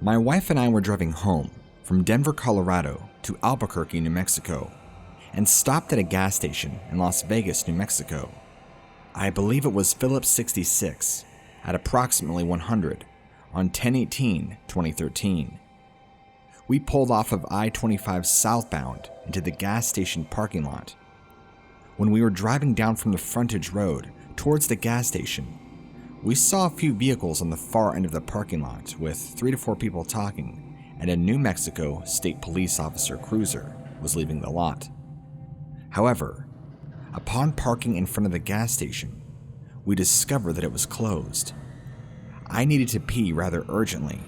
My wife and I were driving home from Denver, Colorado to Albuquerque, New Mexico, and stopped at a gas station in Las Vegas, New Mexico. I believe it was Phillips 66 at approximately 100 on 10/18/2013. We pulled off of I-25 southbound into the gas station parking lot. When we were driving down from the frontage road towards the gas station, we saw a few vehicles on the far end of the parking lot with 3 to 4 people talking, and a New Mexico State Police officer cruiser was leaving the lot. However, upon parking in front of the gas station, we discovered that it was closed. I needed to pee rather urgently,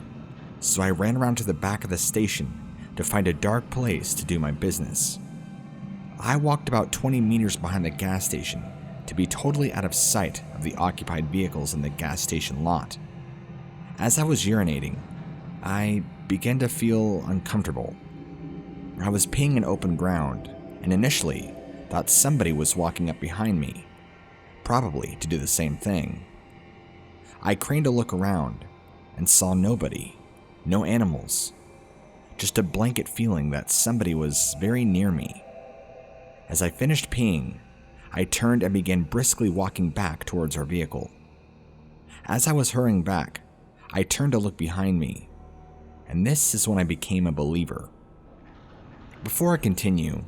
so I ran around to the back of the station to find a dark place to do my business. I walked about 20 meters behind the gas station to be totally out of sight of the occupied vehicles in the gas station lot. As I was urinating, I began to feel uncomfortable. I was peeing in open ground and initially thought somebody was walking up behind me, probably to do the same thing. I craned to look around and saw nobody, no animals, just a blanket feeling that somebody was very near me. As I finished peeing, I turned and began briskly walking back towards our vehicle. As I was hurrying back, I turned to look behind me, and this is when I became a believer. Before I continue,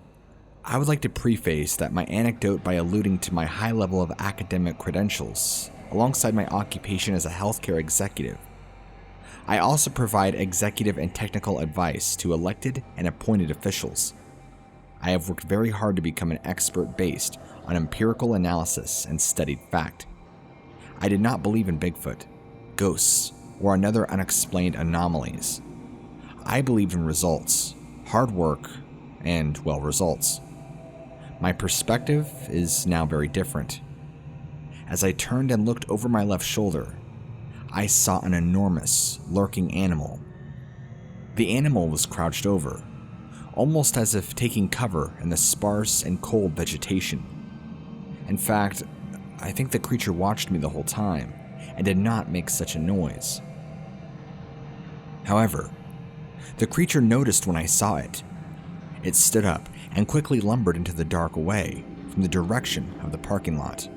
I would like to preface that my anecdote by alluding to my high level of academic credentials alongside my occupation as a healthcare executive. I also provide executive and technical advice to elected and appointed officials. I have worked very hard to become an expert based on empirical analysis and studied fact. I did not believe in Bigfoot, ghosts, or another unexplained anomalies. I believed in results, hard work, and, well, results. My perspective is now very different. As I turned and looked over my left shoulder, I saw an enormous, lurking animal. The animal was crouched over, almost as if taking cover in the sparse and cold vegetation. In fact, I think the creature watched me the whole time and did not make such a noise. However, the creature noticed when I saw it. It stood up and quickly lumbered into the dark away from the direction of the parking lot.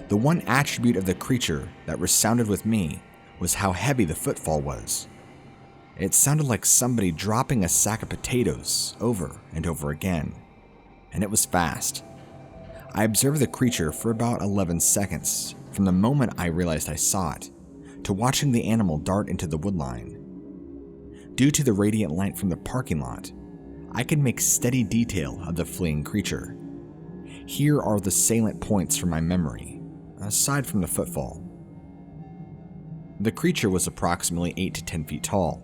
The one attribute of the creature that resounded with me was how heavy the footfall was. It sounded like somebody dropping a sack of potatoes over and over again, and it was fast. I observed the creature for about 11 seconds, from the moment I realized I saw it, to watching the animal dart into the woodline. Due to the radiant light from the parking lot, I could make steady detail of the fleeing creature. Here are the salient points from my memory, aside from the footfall. The creature was approximately 8 to 10 feet tall.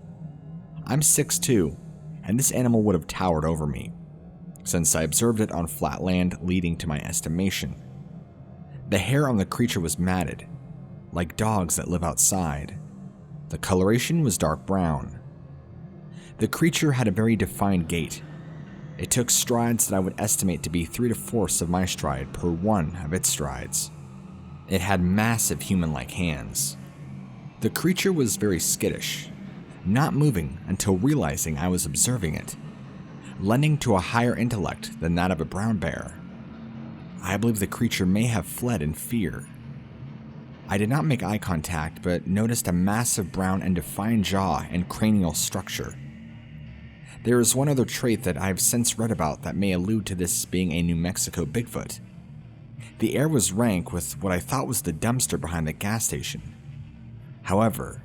I'm 6'2", and this animal would have towered over me, since I observed it on flat land leading to my estimation. The hair on the creature was matted, like dogs that live outside. The coloration was dark brown. The creature had a very defined gait. It took strides that I would estimate to be 3 to 4ths of my stride per one of its strides. It had massive human-like hands. The creature was very skittish, not moving until realizing I was observing it, lending to a higher intellect than that of a brown bear. I believe the creature may have fled in fear. I did not make eye contact, but noticed a massive brown and defined jaw and cranial structure. There is one other trait that I have since read about that may allude to this being a New Mexico Bigfoot. The air was rank with what I thought was the dumpster behind the gas station. However,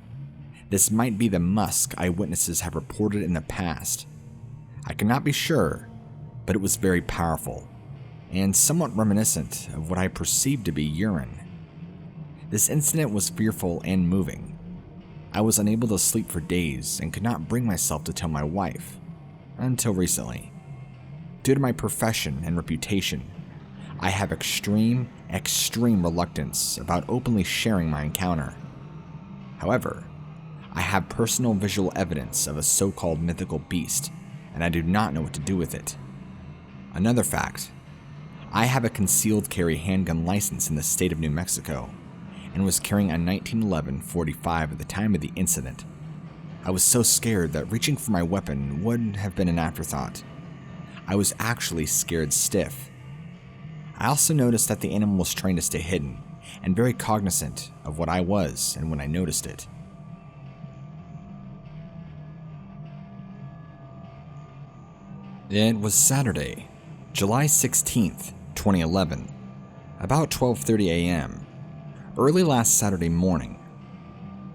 this might be the musk eyewitnesses have reported in the past. I cannot be sure, but it was very powerful, and somewhat reminiscent of what I perceived to be urine. This incident was fearful and moving. I was unable to sleep for days and could not bring myself to tell my wife, until recently. Due to my profession and reputation, I have extreme reluctance about openly sharing my encounter. However, I have personal visual evidence of a so-called mythical beast, and I do not know what to do with it. Another fact, I have a concealed carry handgun license in the state of New Mexico, and was carrying a 1911 .45 at the time of the incident. I was so scared that reaching for my weapon would have been an afterthought. I was actually scared stiff. I also noticed that the animal was trying to stay hidden and very cognizant of what I was and when I noticed it. It was Saturday, July 16th, 2011, about 12:30 a.m., early last Saturday morning.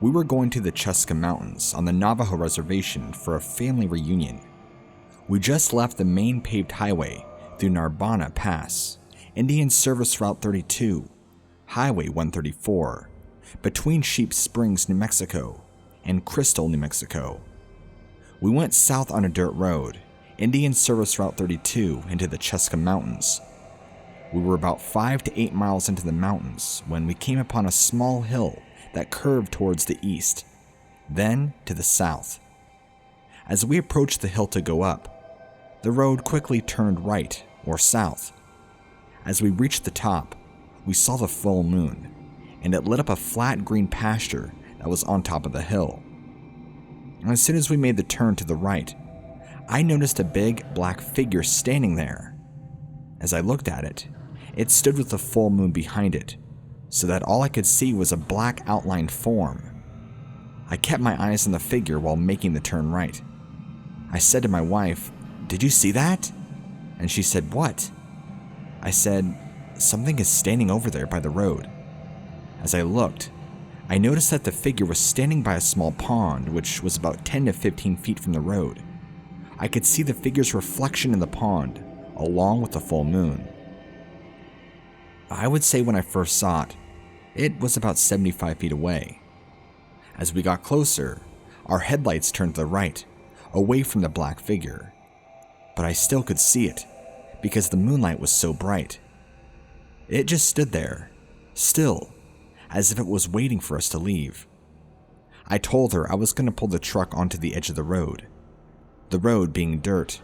We were going to the Cheska Mountains on the Navajo Reservation for a family reunion. We just left the main paved highway through Narbonne Pass, Indian Service Route 32, Highway 134, between Sheep Springs, New Mexico, and Crystal, New Mexico. We went south on a dirt road, Indian Service Route 32, into the Cheska Mountains. We were about 5 to 8 miles into the mountains when we came upon a small hill that curved towards the east, then to the south. As we approached the hill to go up, the road quickly turned right or south. As we reached the top, we saw the full moon, and it lit up a flat green pasture that was on top of the hill. As soon as we made the turn to the right, I noticed a big black figure standing there. As I looked at it, it stood with the full moon behind it, so that all I could see was a black outlined form. I kept my eyes on the figure while making the turn right. I said to my wife, "Did you see that?" And she said, "What?" I said, "Something is standing over there by the road." As I looked, I noticed that the figure was standing by a small pond, which was about 10 to 15 feet from the road. I could see the figure's reflection in the pond, along with the full moon. I would say when I first saw it, it was about 75 feet away. As we got closer, our headlights turned to the right, away from the black figure. But I still could see it, because the moonlight was so bright. It just stood there, still, as if it was waiting for us to leave. I told her I was going to pull the truck onto the edge of the road being dirt,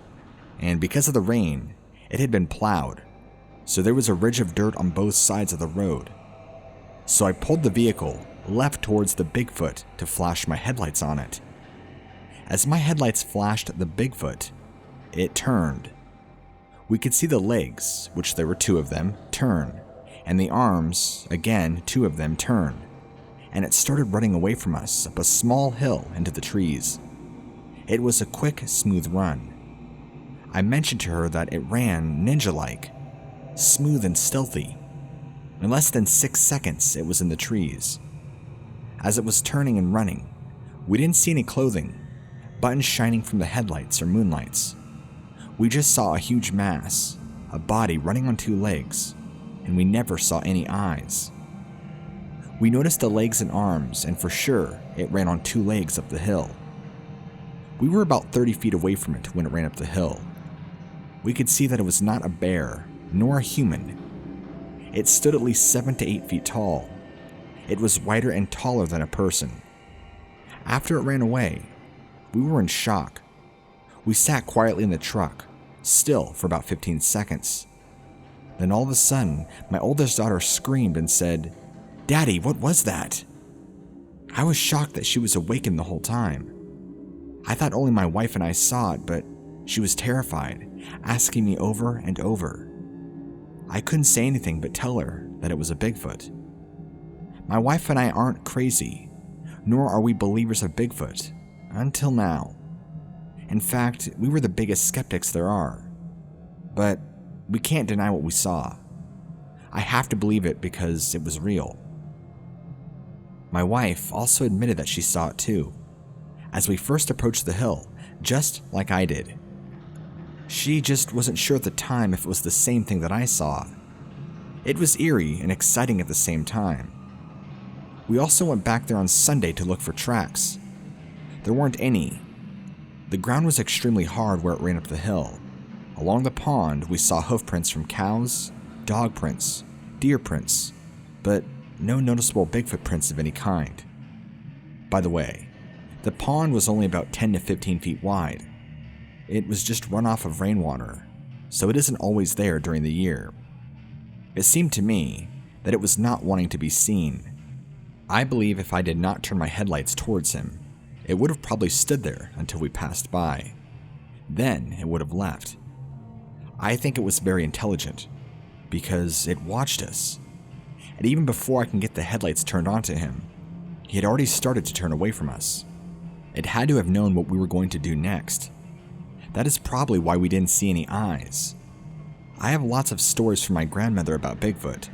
and because of the rain, it had been plowed, so there was a ridge of dirt on both sides of the road. So I pulled the vehicle left towards the Bigfoot to flash my headlights on it. As my headlights flashed the Bigfoot, it turned. We could see the legs, which there were 2 of them, turn, and the arms, again 2 of them, turn, and it started running away from us up a small hill into the trees. It was a quick, smooth run. I mentioned to her that it ran ninja-like, smooth and stealthy. In less than 6 seconds, it was in the trees. As it was turning and running, we didn't see any clothing, buttons shining from the headlights or moonlights. We just saw a huge mass, a body running on 2 legs, and we never saw any eyes. We noticed the legs and arms, and for sure, it ran on 2 legs up the hill. We were about 30 feet away from it when it ran up the hill. We could see that it was not a bear, nor a human. It stood at least 7 to 8 feet tall. It was wider and taller than a person. After it ran away, we were in shock. We sat quietly in the truck, still for about 15 seconds. Then all of a sudden, my oldest daughter screamed and said, "Daddy, what was that?" I was shocked that she was awakened the whole time. I thought only my wife and I saw it, but she was terrified, asking me over and over. I couldn't say anything but tell her that it was a Bigfoot. My wife and I aren't crazy, nor are we believers of Bigfoot, until now. In fact, we were the biggest skeptics there are. But we can't deny what we saw. I have to believe it because it was real. My wife also admitted that she saw it too, as we first approached the hill, just like I did. She just wasn't sure at the time if it was the same thing that I saw. It was eerie and exciting at the same time. We also went back there on Sunday to look for tracks. There weren't any. The ground was extremely hard where it ran up the hill. Along the pond, we saw hoof prints from cows, dog prints, deer prints, but no noticeable Bigfoot prints of any kind. By the way, the pond was only about 10 to 15 feet wide. It was just runoff of rainwater, so it isn't always there during the year. It seemed to me that it was not wanting to be seen. I believe if I did not turn my headlights towards him, it would have probably stood there until we passed by. Then it would have left. I think it was very intelligent, because it watched us. And even before I can get the headlights turned on to him, he had already started to turn away from us. It had to have known what we were going to do next. That is probably why we didn't see any eyes. I have lots of stories from my grandmother about Bigfoot.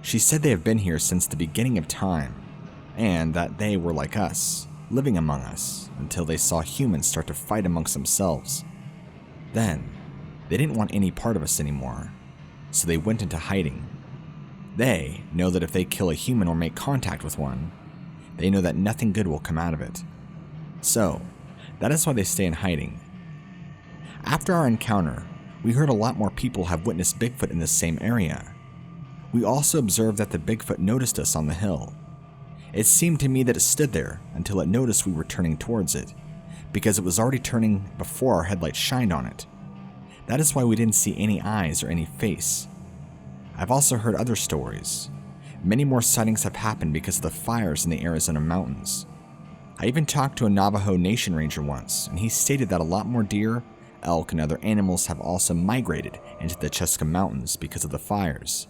She said they have been here since the beginning of time, and that they were like us, living among us, until they saw humans start to fight amongst themselves. Then, they didn't want any part of us anymore, so they went into hiding. They know that if they kill a human or make contact with one, they know that nothing good will come out of it. So, that is why they stay in hiding. After our encounter, we heard a lot more people have witnessed Bigfoot in this same area. We also observed that the Bigfoot noticed us on the hill. It seemed to me that it stood there until it noticed we were turning towards it, because it was already turning before our headlights shined on it. That is why we didn't see any eyes or any face. I've also heard other stories. Many more sightings have happened because of the fires in the Arizona mountains. I even talked to a Navajo Nation ranger once, and he stated that a lot more deer, elk, and other animals have also migrated into the Cheska Mountains because of the fires.